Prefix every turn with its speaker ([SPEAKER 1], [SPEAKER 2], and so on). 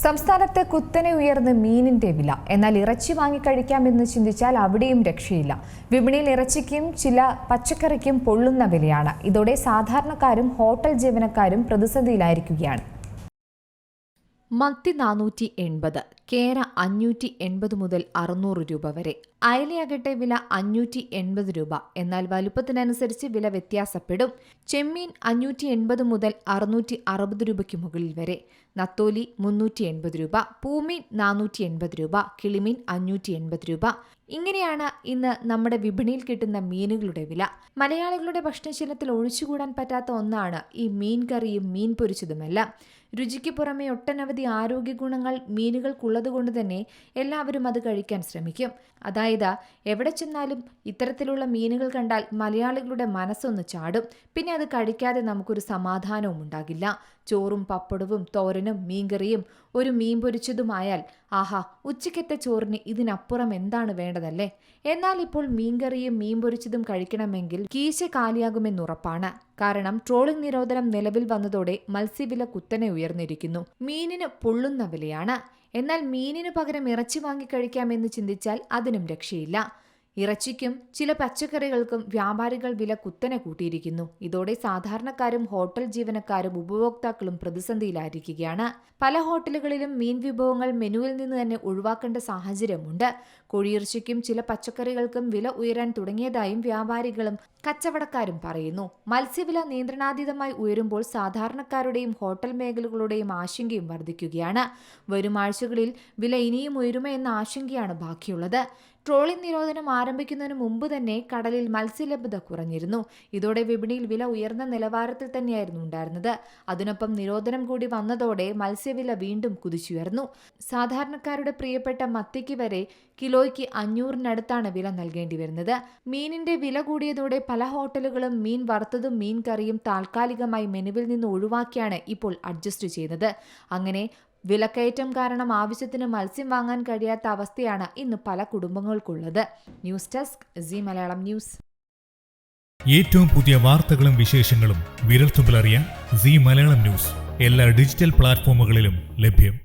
[SPEAKER 1] സംസ്ഥാനത്ത് കുത്തനെ ഉയർന്ന് മീനിന്റെ വില. എന്നാൽ ഇറച്ചി വാങ്ങിക്കഴിക്കാമെന്ന് ചിന്തിച്ചാൽ അവിടെയും രക്ഷയില്ല. വിപണിയിൽ ഇറച്ചിക്കും ചില പച്ചക്കറിക്കും പൊള്ളുന്ന വിലയാണ്. ഇതോടെ സാധാരണക്കാരും ഹോട്ടൽ ജീവനക്കാരും പ്രതിസന്ധിയിലായിരിക്കുകയാണ്. മത്തി 480, കേര 580 മുതൽ 600 രൂപ വരെ. അയലയാകട്ടെ വില 580 രൂപ. എന്നാൽ വലുപ്പത്തിനനുസരിച്ച് വില വ്യത്യാസപ്പെടും. ചെമ്മീൻ 580 മുതൽ 660 രൂപയ്ക്ക് മുകളിൽ വരെ. നത്തോലി 380 രൂപ, പൂമീൻ 480 രൂപ, കിളിമീൻ 580 രൂപ. ഇങ്ങനെയാണ് ഇന്ന് നമ്മുടെ വിപണിയിൽ കിട്ടുന്ന മീനുകളുടെ വില. മലയാളികളുടെ ഭക്ഷണശീലത്തിൽ ഒഴിച്ചുകൂടാൻ പറ്റാത്ത ഒന്നാണ് ഈ മീൻ കറിയും മീൻ പൊരിച്ചതുമെല്ലാം. രുചിക്ക് പുറമെ ഒട്ടനവധി ആരോഗ്യ ഗുണങ്ങൾ മീനുകൾക്കുള്ളതുകൊണ്ട് തന്നെ എല്ലാവരും അത് കഴിക്കാൻ ശ്രമിക്കും. അതായത് എവിടെ ചെന്നാലും ഇത്തരത്തിലുള്ള മീനുകൾ കണ്ടാൽ മലയാളികളുടെ മനസ്സൊന്ന് ചാടും. പിന്നെ അത് കഴിക്കാതെ നമുക്കൊരു സമാധാനവും ഉണ്ടാകില്ല. ചോറും പപ്പടവും തോരനും മീൻകറിയും ഒരു മീൻ പൊരിച്ചതുമായാൽ ആഹാ, ഉച്ചയ്ക്കത്തെ ചോറിന് ഇതിനപ്പുറം എന്താണ് വേണ്ടതല്ലേ? എന്നാൽ ഇപ്പോൾ മീൻകറിയും മീൻ പൊരിച്ചതും കഴിക്കണമെങ്കിൽ കീശ കാലിയാകുമെന്നുറപ്പാണ്. കാരണം ട്രോളിംഗ് നിരോധനം നിലവിൽ വന്നതോടെ മത്സ്യവില കുത്തനെ ഉയർന്നിരിക്കുന്നു. മീനിന് പൊള്ളുന്ന വിലയാണ്. എന്നാൽ മീനിനു പകരം ഇറച്ചി വാങ്ങിക്കഴിക്കാമെന്ന് ചിന്തിച്ചാൽ അതിനും രക്ഷയില്ല. ഇറച്ചിക്കും ചില പച്ചക്കറികൾക്കും വ്യാപാരികൾ വില കുത്തനെ കൂട്ടിയിരിക്കുന്നു. ഇതോടെ സാധാരണക്കാരും ഹോട്ടൽ ജീവനക്കാരും ഉപഭോക്താക്കളും പ്രതിസന്ധിയിലായിരിക്കുകയാണ്. പല ഹോട്ടലുകളിലും മീൻ വിഭവങ്ങൾ മെനുവിൽ നിന്ന് തന്നെ ഒഴിവാക്കേണ്ട സാഹചര്യമുണ്ട്. കോഴിയിറച്ചിക്കും ചില പച്ചക്കറികൾക്കും വില ഉയരാൻ തുടങ്ങിയതായും വ്യാപാരികളും കച്ചവടക്കാരും പറയുന്നു. മത്സ്യവില നിയന്ത്രണാതീതമായി ഉയരുമ്പോൾ സാധാരണക്കാരുടെയും ഹോട്ടൽ മേഖലകളുടെയും ആശങ്കയും വർദ്ധിക്കുകയാണ്. വരും ആഴ്ചകളിൽ വില ഇനിയും ഉയരുമോ എന്ന ആശങ്കയാണ് ബാക്കിയുള്ളത്. ട്രോളിംഗ് നിരോധനം ആരംഭിക്കുന്നതിന് മുമ്പ് തന്നെ കടലിൽ മത്സ്യലഭ്യത കുറഞ്ഞിരുന്നു. ഇതോടെ വിപണിയിൽ വില ഉയർന്ന നിലവാരത്തിൽ തന്നെയായിരുന്നു ഉണ്ടായിരുന്നത്. അതിനൊപ്പം നിരോധനം കൂടി വന്നതോടെ മത്സ്യവില വീണ്ടും കുതിച്ചുയർന്നു. സാധാരണക്കാരുടെ പ്രിയപ്പെട്ട മത്തിക്ക് വരെ കിലോയ്ക്ക് 500-നടുത്താണ് വില നൽകേണ്ടി വരുന്നത്. മീനിന്റെ വില കൂടിയതോടെ പല ഹോട്ടലുകളും മീൻ വറുത്തതും മീൻ കറിയും താൽക്കാലികമായി മെനുവിൽ നിന്ന് ഒഴിവാക്കിയാണ് ഇപ്പോൾ അഡ്ജസ്റ്റ് ചെയ്യുന്നത്. അങ്ങനെ വിലക്കയറ്റം കാരണം ആവശ്യത്തിന് മത്സ്യം വാങ്ങാൻ കഴിയാത്ത അവസ്ഥയാണ് ഇന്ന് പല കുടുംബങ്ങൾക്കുള്ളത്. News desk Zee Malayalam news.
[SPEAKER 2] ഏറ്റവും പുതിയ വാർത്തകളും വിശേഷങ്ങളും വിരൽത്തുമ്പിലറിയാൻ സീ മലയാളം ന്യൂസ് എല്ലാ ഡിജിറ്റൽ പ്ലാറ്റ്ഫോമുകളിലും ലഭ്യം.